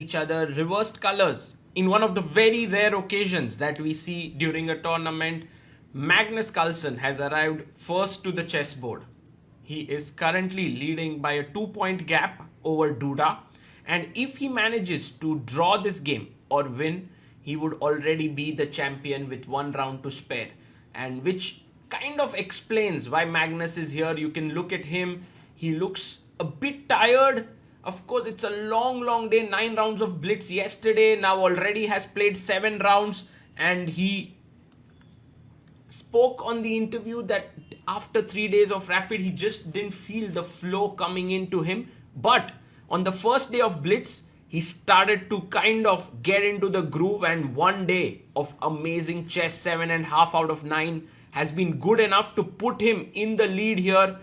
each other reversed colors in one of the very rare occasions that we see during a tournament. Magnus Carlsen has arrived first to the chessboard. He is currently leading by a 2 point gap over Duda, and if he manages to draw this game or win, he would already be the champion with 1 round to spare, and which kind of explains why Magnus is here. You can look at him, he looks a bit tired. Of course, it's a long day. 9 rounds of blitz yesterday. Now already has played 7 rounds, and he spoke on the interview that after 3 days of rapid, he just didn't feel the flow coming into him. But on the first day of blitz, he started to kind of get into the groove, and 1 day of amazing chess, 7.5 out of 9, has been good enough to put him in the lead here.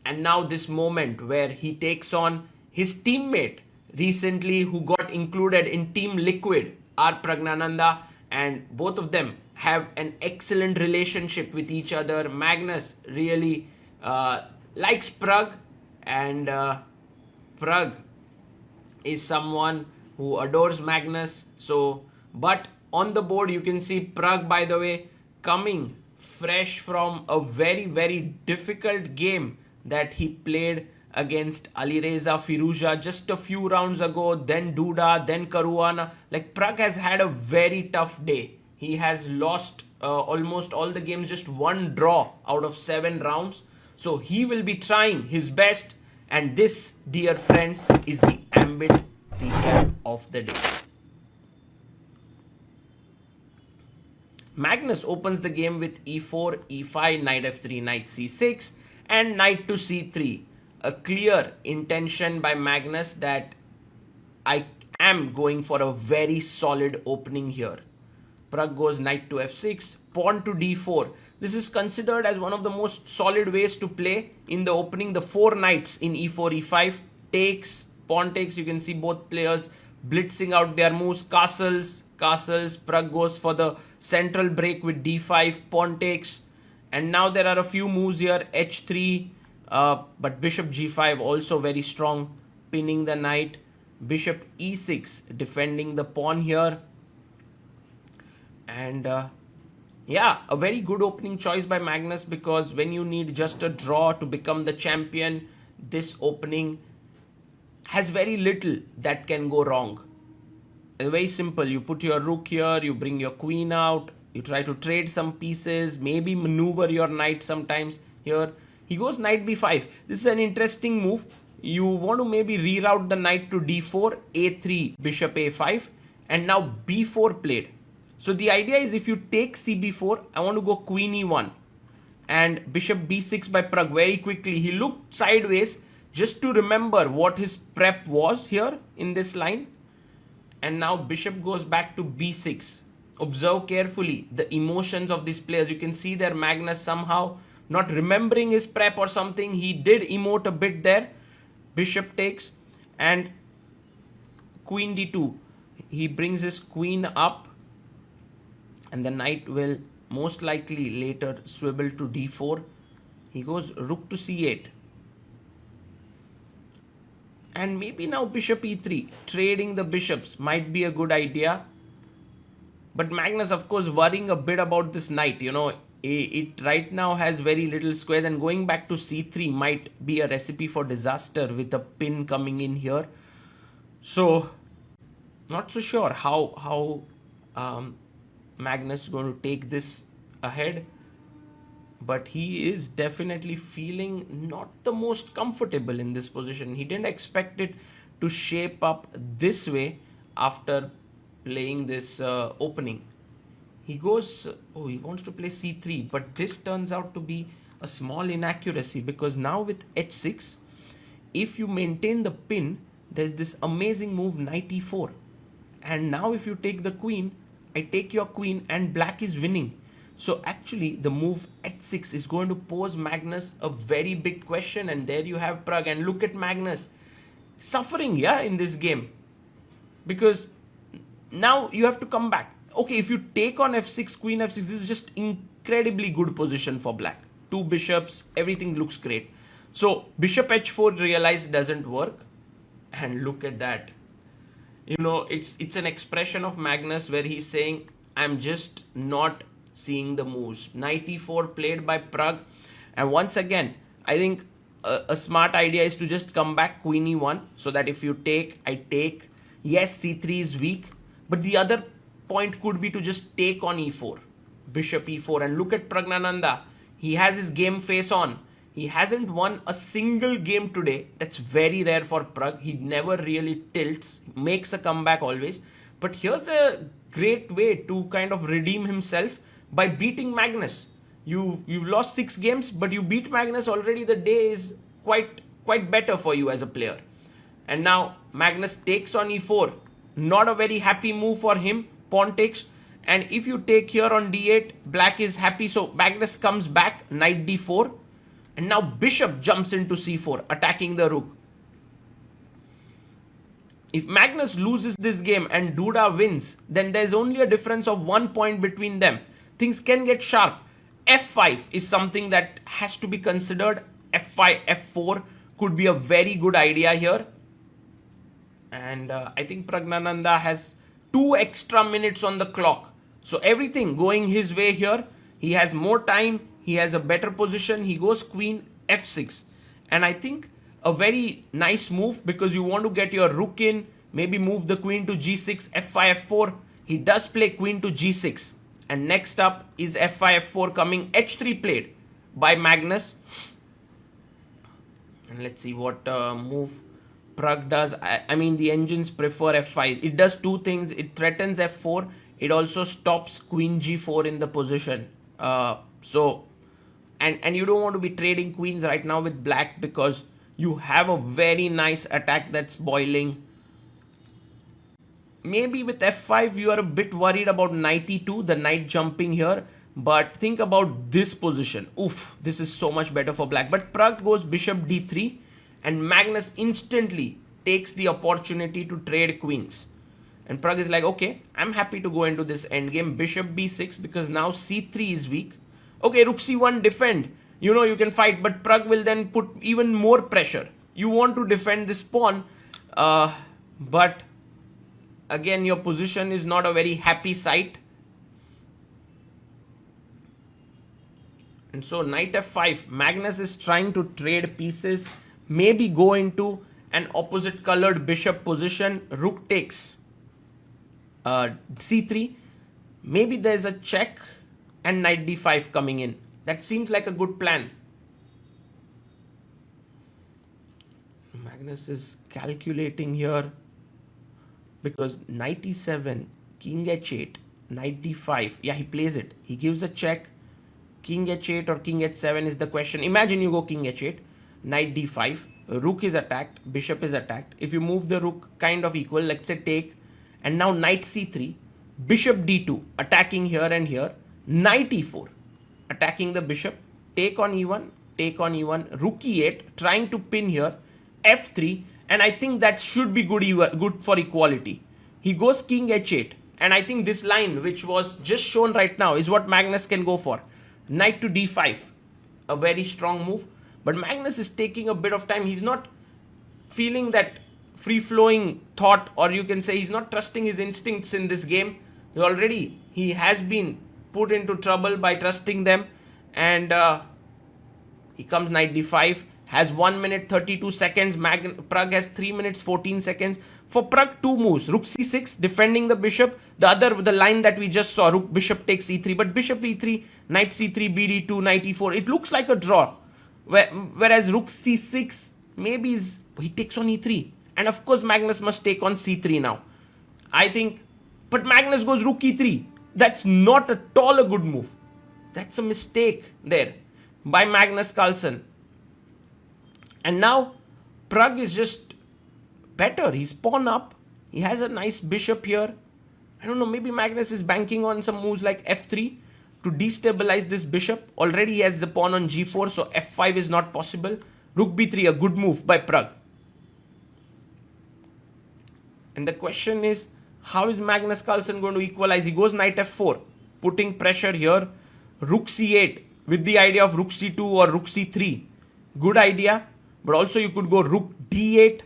And now this moment where he takes on his teammate recently who got included in Team Liquid, R. Pragnananda, and both of them have an excellent relationship with each other. Magnus really likes Pragg, and Pragg is someone who adores Magnus. So, but on the board you can see Pragg, by the way, coming fresh from a very difficult game that he played against Alireza Firouzja just a few rounds ago, then Duda, then Caruana. Like, Pragg has had a very tough day. He has lost almost all the games, just 1 draw out of 7 rounds. So he will be trying his best, and this, dear friends, is the ambit recap of the day. Magnus opens the game with e4, e5, knight f3, knight c6, and knight to c3. A clear intention by Magnus that I am going for a very solid opening here. Pragg goes knight to f6, pawn to d4. This is considered as one of the most solid ways to play in the opening. The 4 knights in e4, e5 takes, pawn takes. You can see both players blitzing out their moves. Castles. Pragg goes for the central break with d5, pawn takes. And now there are a few moves here, h3, but bishop g5 also very strong, pinning the knight. Bishop e6 defending the pawn here. And yeah, a very good opening choice by Magnus, because when you need just a draw to become the champion, this opening has very little that can go wrong. It's very simple. You put your rook here, you bring your queen out, you try to trade some pieces, maybe maneuver your knight sometimes here. He goes knight b5. This is an interesting move. You want to maybe reroute the knight to d4, a3, bishop a5, and now b4 played. So the idea is, if you take cb4, I want to go queen e1 and bishop b6 by Pragg very quickly. He looked sideways just to remember what his prep was here in this line. And now bishop goes back to b6. Observe carefully the emotions of these players. You can see there Magnus somehow not remembering his prep or something. He did emote a bit there. Bishop takes, and queen d2. He brings his queen up, and the knight will most likely later swivel to d4. He goes rook to c8. And maybe now bishop e3. Trading the bishops might be a good idea. But Magnus, of course, worrying a bit about this knight. You know, it right now has very little squares, and going back to c3 might be a recipe for disaster with a pin coming in here. So, not so sure how Magnus is going to take this ahead. But he is definitely feeling not the most comfortable in this position. He didn't expect it to shape up this way after playing this opening. He goes, he wants to play c3, but this turns out to be a small inaccuracy, because now with h6, if you maintain the pin, there's this amazing move knight e4. And now if you take the queen, I take your queen and black is winning. So actually the move h6 is going to pose Magnus a very big question, and there you have Pragg. And look at Magnus suffering, in this game, because now you have to come back. Okay, if you take on f6, queen f6, this is just incredibly good position for black. 2 bishops, everything looks great. So bishop h4 realized doesn't work, and look at that. It's an expression of Magnus where he's saying, I'm just not seeing the moves. Knight e4 played by Pragg. And once again, I think a smart idea is to just come back queen e1, so that if you take, I take. Yes, c3 is weak, but the other point could be to just take on e4, bishop e4. And look at Pragnananda. He has his game face on. He hasn't won a single game today. That's very rare for Pragg. He never really tilts, makes a comeback always. But here's a great way to kind of redeem himself by beating Magnus. You've lost 6 games, but you beat Magnus already. The day is quite better for you as a player. And now Magnus takes on e4. Not a very happy move for him. Pawn takes. And if you take here on d8, black is happy. So Magnus comes back, knight d4. And now bishop jumps into c4, attacking the rook. If Magnus loses this game and Duda wins, then there's only a difference of 1 point between them. Things can get sharp. f5 is something that has to be considered. f5, f4 could be a very good idea here. And I think Pragnananda has 2 extra minutes on the clock. So everything going his way here. He has more time. He has a better position. He goes queen f6. And I think a very nice move, because you want to get your rook in. Maybe move the queen to g6, f5, f4. He does play queen to g6. And next up is f5, f4 coming. h3 played by Magnus. And let's see what move Pragg does. I mean, the engines prefer f5. It does 2 things. It threatens f4. It also stops queen g4 in the position. And you don't want to be trading queens right now with black, because you have a very nice attack that's boiling. Maybe with f5 you are a bit worried about knight e2, the knight jumping here. But think about this position. Oof, this is so much better for black. But Pragg goes bishop d3, and Magnus instantly takes the opportunity to trade queens. And Pragg is like, okay, I'm happy to go into this endgame. Bishop b6, because now c3 is weak. Okay, rook c1, defend. You can fight, but Pragg will then put even more pressure. You want to defend this pawn, but again, your position is not a very happy sight. And so knight f5, Magnus is trying to trade pieces, maybe go into an opposite colored bishop position. Rook takes c3. Maybe there's a check and knight d5 coming in. That seems like a good plan. Magnus is calculating here, because knight e7, king h8, knight d5. Yeah, he plays it. He gives a check. King h8 or king h7 is the question. Imagine you go king h8, knight d5, rook is attacked, bishop is attacked. If you move the rook kind of equal, let's say take, and now knight c3, bishop d2, attacking here and here, knight e4, attacking the bishop, take on e1, rook e8, trying to pin here, f3, and I think that should be good for equality. He goes king h8, and I think this line, which was just shown right now, is what Magnus can go for. Knight to d5, a very strong move, but Magnus is taking a bit of time. He's not feeling that free-flowing thought, or you can say he's not trusting his instincts in this game. Already he has been put into trouble by trusting them, and he comes knight d5, has 1 minute 32 seconds. Pragg has 3 minutes 14 seconds. For Pragg, 2 moves. Rook c6, defending the bishop. The line that we just saw, rook bishop takes e3, but bishop e3, knight c3, bd2, knight e4. It looks like a draw. Whereas rook c6, maybe he takes on e3. And of course, Magnus must take on c3 now. I think, but Magnus goes rook e3. That's not at all a good move. That's a mistake there by Magnus Carlsen. And now Pragg is just better. He's pawn up. He has a nice bishop here. I don't know, maybe Magnus is banking on some moves like f3 to destabilize this bishop. Already he has the pawn on g4, so f5 is not possible. Rook b3, a good move by Pragg. And the question is, how is Magnus Carlsen going to equalize? He goes knight f4, putting pressure here. Rook c8 with the idea of rook c2 or rook c3. Good idea. But also you could go rook d8.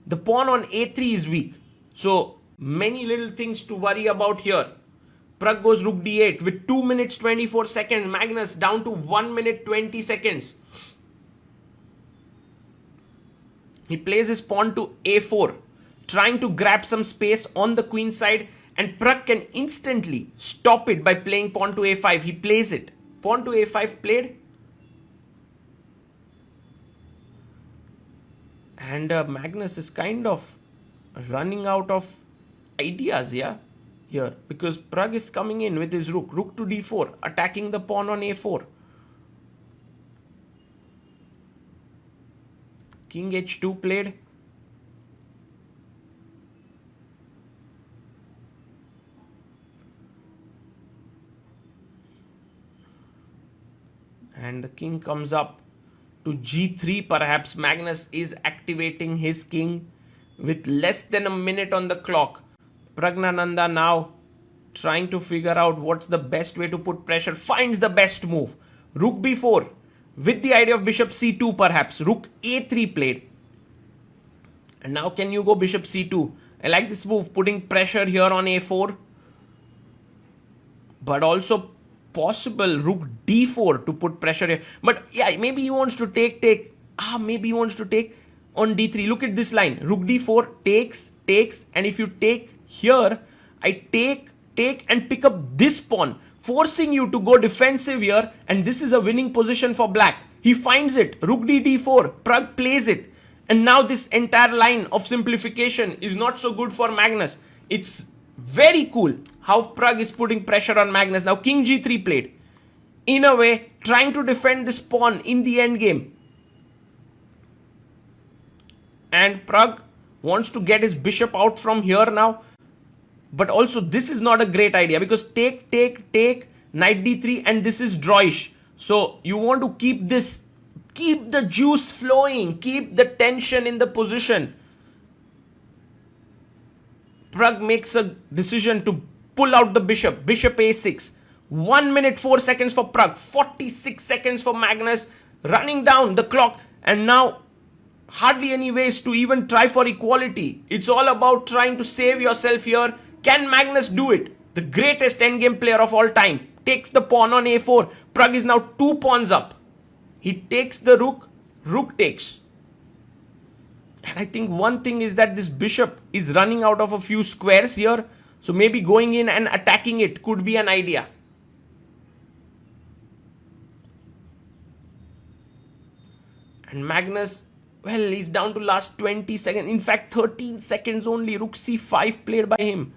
The pawn on a3 is weak. So Many little things to worry about here. Pragg goes rook d8 with 2 minutes 24 seconds. Magnus down to 1 minute 20 seconds. He plays his pawn to a4, trying to grab some space on the queen side, and Pragg can instantly stop it by playing pawn to a5. He plays it. Pawn to a5 played. And Magnus is kind of running out of ideas, yeah, here. Because Pragg is coming in with his rook. Rook to d4, attacking the pawn on a4. King h2 played. And the king comes up to g3 perhaps. Magnus is activating his king with less than a minute on the clock. Pragnananda now trying to figure out what's the best way to put pressure. Finds the best move. Rook b4 with the idea of bishop c2 perhaps. Rook a3 played. And now can you go bishop c2? I like this move, putting pressure here on a4. But also possible rook d4 to put pressure here. But yeah, maybe he wants to take. Maybe he wants to take on d3. Look at this line. Rook d4 takes. And if you take here, I take and pick up this pawn, forcing you to go defensive here. And this is a winning position for black. He finds it. Rook d4. Pragg plays it. And now this entire line of simplification is not so good for Magnus. It's very cool how Pragg is putting pressure on Magnus. Now king g3 played. In a way, trying to defend this pawn in the endgame. And Pragg wants to get his bishop out from here now. But also this is not a great idea because take, knight d3, and this is drawish. So you want to keep this, keep the juice flowing, keep the tension in the position. Pragg makes a decision to pull out the bishop. Bishop a6. 1 minute 4 seconds for Pragg. 46 seconds for Magnus. Running down the clock. And now hardly any ways to even try for equality. It's all about trying to save yourself here. Can Magnus do it? The greatest endgame player of all time. Takes the pawn on a4. Pragg is now 2 pawns up. He takes the rook. Rook takes. And I think one thing is that this bishop is running out of a few squares here. So maybe going in and attacking it could be an idea. And Magnus, well, he's down to last 20 seconds. In fact, 13 seconds only. Rook c5 played by him.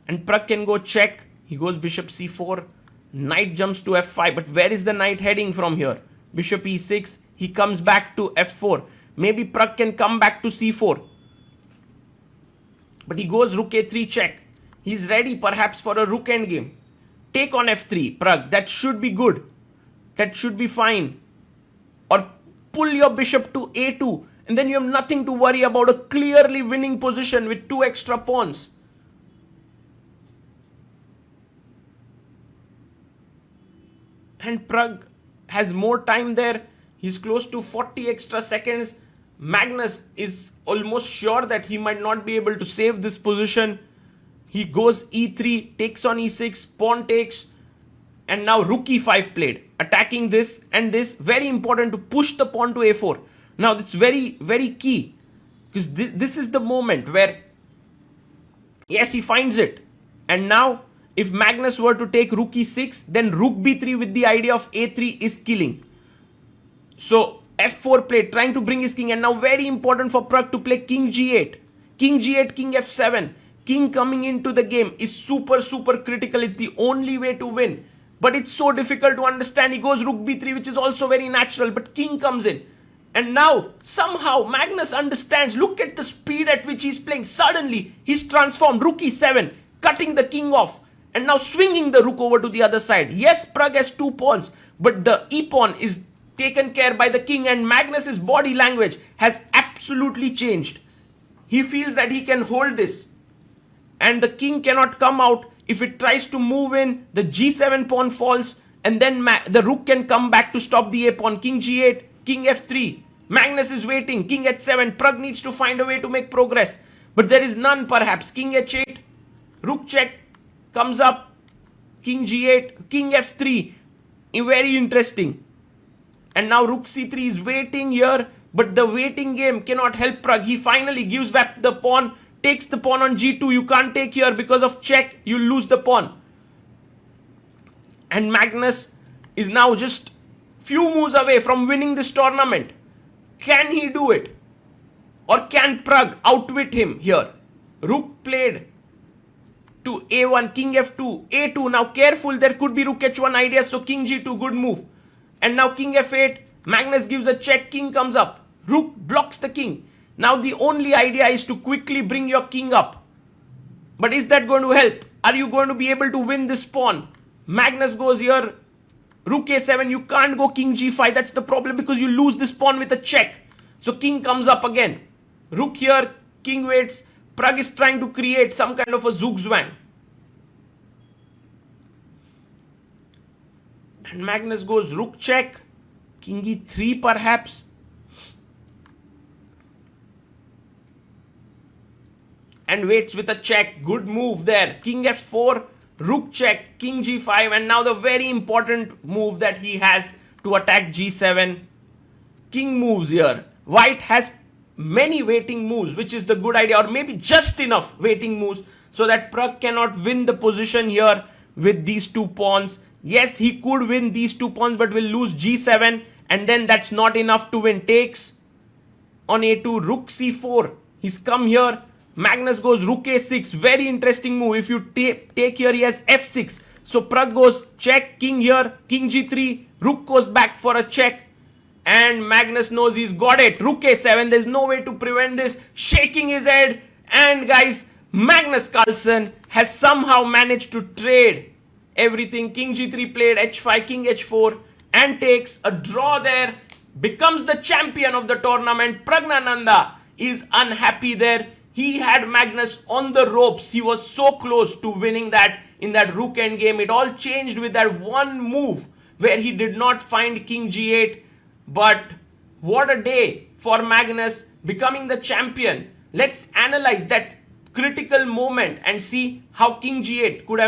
And Pragg can go check. He goes bishop c4. Knight jumps to f5. But where is the knight heading from here? Bishop e6. He comes back to f4. Maybe Pragg can come back to c4. But he goes rook a3 check. He's ready perhaps for a rook endgame. Take on f3, Pragg. That should be good. That should be fine. Or pull your bishop to a2. And then you have nothing to worry about, a clearly winning position with 2 extra pawns. And Pragg has more time there. He's close to 40 extra seconds. Magnus is almost sure that he might not be able to save this position. He goes e3, takes on e6, pawn takes, and now rook e5 played. Attacking this and this. Very important to push the pawn to a4. Now it's very, very key. Because this is the moment where, yes, he finds it. And now, if Magnus were to take rook e6, then rook b3 with the idea of a3 is killing. So f4 played, trying to bring his king. And now very important for Pragg to play king g8. King g8, king f7. King coming into the game is super, super critical. It's the only way to win. But it's so difficult to understand. He goes rook b3, which is also very natural. But king comes in. And now, somehow, Magnus understands. Look at the speed at which he's playing. Suddenly, he's transformed. Rook e7, cutting the king off. And now swinging the rook over to the other side. Yes, Pragg has 2 pawns. But the e-pawn is taken care by the king. And Magnus's body language has absolutely changed. He feels that he can hold this. And the king cannot come out. If it tries to move in, the g7 pawn falls. And then the rook can come back to stop the a-pawn. King g8, king f3. Magnus is waiting. King h7. Pragg needs to find a way to make progress. But there is none perhaps. King h8, rook check comes up, king g8, king f3. Very interesting. And now rook c3 is waiting here, but the waiting game cannot help Pragg. He finally gives back the pawn, takes the pawn on g2. You can't take here because of check. You lose the pawn. And Magnus is now just few moves away from winning this tournament. Can he do it? Or can Pragg outwit him here? Rook played to a1, king f2, a2. Now careful, there could be rook h1 ideas. So king g2, good move. And now king f8, Magnus gives a check, king comes up. Rook blocks the king. Now the only idea is to quickly bring your king up. But is that going to help? Are you going to be able to win this pawn? Magnus goes here, rook a7, you can't go king g5. That's the problem because you lose this pawn with a check. So king comes up again. Rook here, king waits. Pragg is trying to create some kind of a zugzwang. And Magnus goes rook check, king e3 perhaps. And waits with a check. Good move there. King f4, rook check, king g5. And now the very important move that he has to attack g7. King moves here. White has many waiting moves, which is the good idea, or maybe just enough waiting moves so that Pragg cannot win the position here with these two pawns. Yes, he could win these two pawns, but will lose g7, and then that's not enough to win. Takes on a2, rook c4. He's come here. Magnus goes rook a6. Very interesting move. If you take here, he has f6. So Pragg goes check, king here, king g3. Rook goes back for a check. And Magnus knows he's got it. Rook a7. There's no way to prevent this. Shaking his head. And guys, Magnus Carlsen has somehow managed to trade everything. King g3 played, h5, king h4, and takes a draw there. Becomes the champion of the tournament. Praggnanandhaa is unhappy there. He had Magnus on the ropes. He was so close to winning that in that rook end game. It all changed with that one move where he did not find king g8. But what a day for Magnus becoming the champion. Let's analyze that critical moment and see how king g8 could have